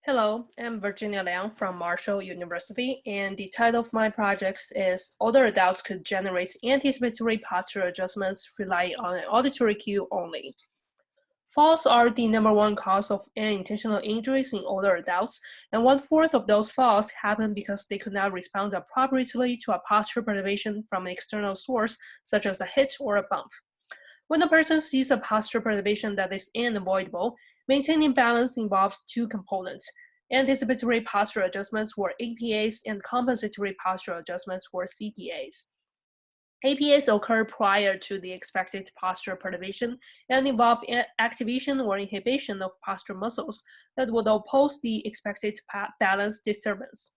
Hello, I'm Virginia Liang from Marshall University, and the title of my project is Older Adults Could Generate Anticipatory Postural Adjustments Relying on an Auditory Cue Only. Falls are the number one cause of unintentional injuries in older adults, and 1/4 of those falls happen because they could not respond appropriately to a postural perturbation from an external source, such as a hit or a bump. When a person sees a postural perturbation that is unavoidable, maintaining balance involves two components: anticipatory postural adjustments, or APAs, and compensatory postural adjustments, or CPAs. APAs occur prior to the expected postural perturbation and involve activation or inhibition of postural muscles that would oppose the expected balance disturbance.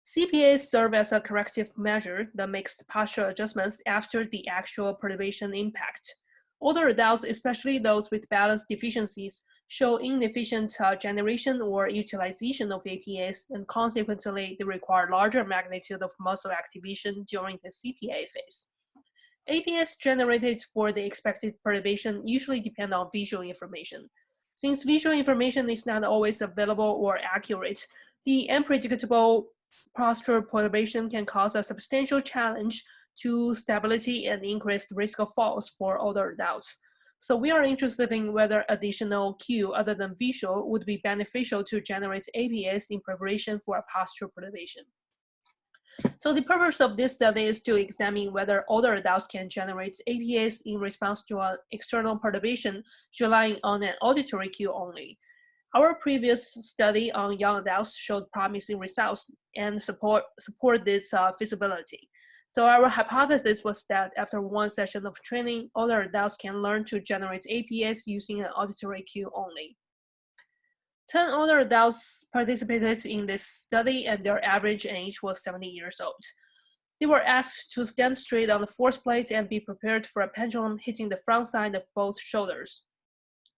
CPAs serve as a corrective measure that makes postural adjustments after the actual perturbation impact. Older adults, especially those with balance deficiencies, show inefficient generation or utilization of APAs, and consequently, they require larger magnitude of muscle activation during the CPA phase. APAs generated for the expected perturbation usually depend on visual information. Since visual information is not always available or accurate, the unpredictable postural perturbation can cause a substantial challenge to stability and increased risk of falls for older adults. So we are interested in whether additional cue other than visual would be beneficial to generate APAs in preparation for a postural perturbation. So the purpose of this study is to examine whether older adults can generate APAs in response to an external perturbation relying on an auditory cue only. Our previous study on young adults showed promising results and support this feasibility. So our hypothesis was that after one session of training, older adults can learn to generate APAs using an auditory cue only. 10 older adults participated in this study, and their average age was 70 years old. They were asked to stand straight on the fourth plate and be prepared for a pendulum hitting the front side of both shoulders.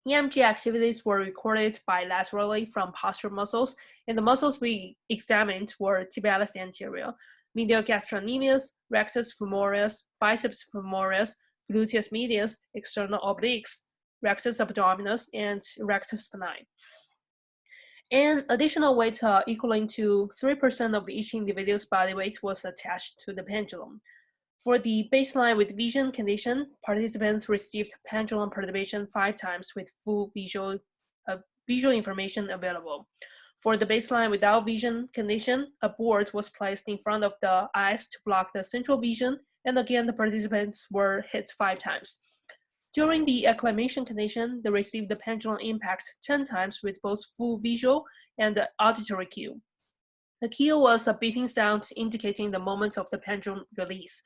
EMG activities were recorded bilaterally from postural muscles, and the muscles we examined were tibialis anterior, medial gastrocnemius, rectus femoris, biceps femoris, gluteus medius, external obliques, rectus abdominis, and rectus spinae. An additional weight equaling to 3% of each individual's body weight was attached to the pendulum. For the baseline with vision condition, participants received pendulum perturbation 5 times with full visual information available. For the baseline without vision condition, a board was placed in front of the eyes to block the central vision, and again the participants were hit 5 times. During the acclimation condition, they received the pendulum impacts 10 times with both full visual and the auditory cue. The cue was a beeping sound indicating the moment of the pendulum release.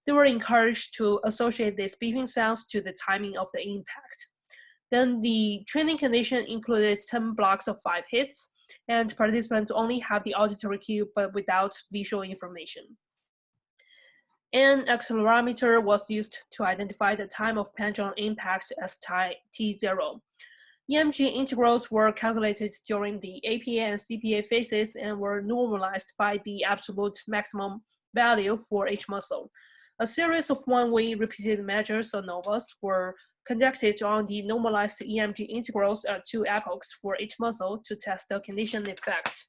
They were encouraged to associate these beeping sounds to the timing of the impact. Then the training condition included 10 blocks of 5 hits, and participants only had the auditory cue but without visual information. An accelerometer was used to identify the time of pendulum impact as t0. EMG integrals were calculated during the APA and CPA phases and were normalized by the absolute maximum value for each muscle. A series of one-way repeated measures ANOVAs were conducted on the normalized EMG integrals at 2 epochs for each muscle to test the condition effect.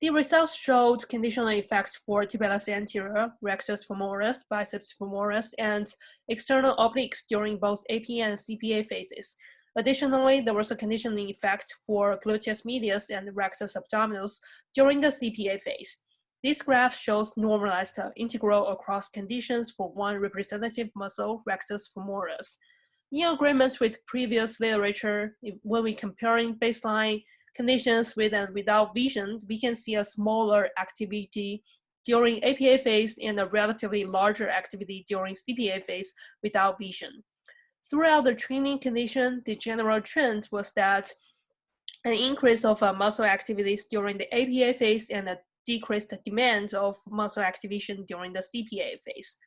The results showed conditional effects for tibialis anterior, rectus femoris, biceps femoris, and external obliques during both APA and CPA phases. Additionally, there was a conditioning effect for gluteus medius and rectus abdominis during the CPA phase. This graph shows normalized integral across conditions for one representative muscle, rectus femoris. In agreement with previous literature, when we comparing baseline conditions with and without vision, we can see a smaller activity during APA phase and a relatively larger activity during CPA phase without vision. Throughout the training condition, the general trend was that an increase of muscle activities during the APA phase and a decreased demand of muscle activation during the CPA phase.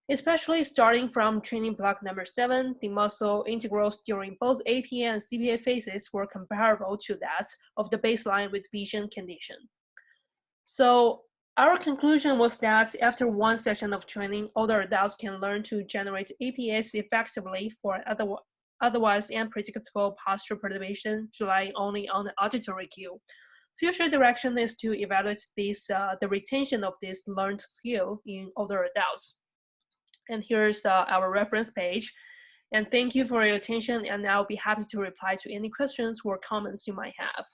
Especially starting from training block number 7, the muscle integrals during both APA and CPA phases were comparable to that of the baseline with vision condition. So our conclusion was that after one session of training, older adults can learn to generate APAs effectively for otherwise unpredictable postural perturbation relying only on the auditory cue. Future direction is to evaluate the retention of this learned skill in older adults. And here's our reference page. And thank you for your attention, and I'll be happy to reply to any questions or comments you might have.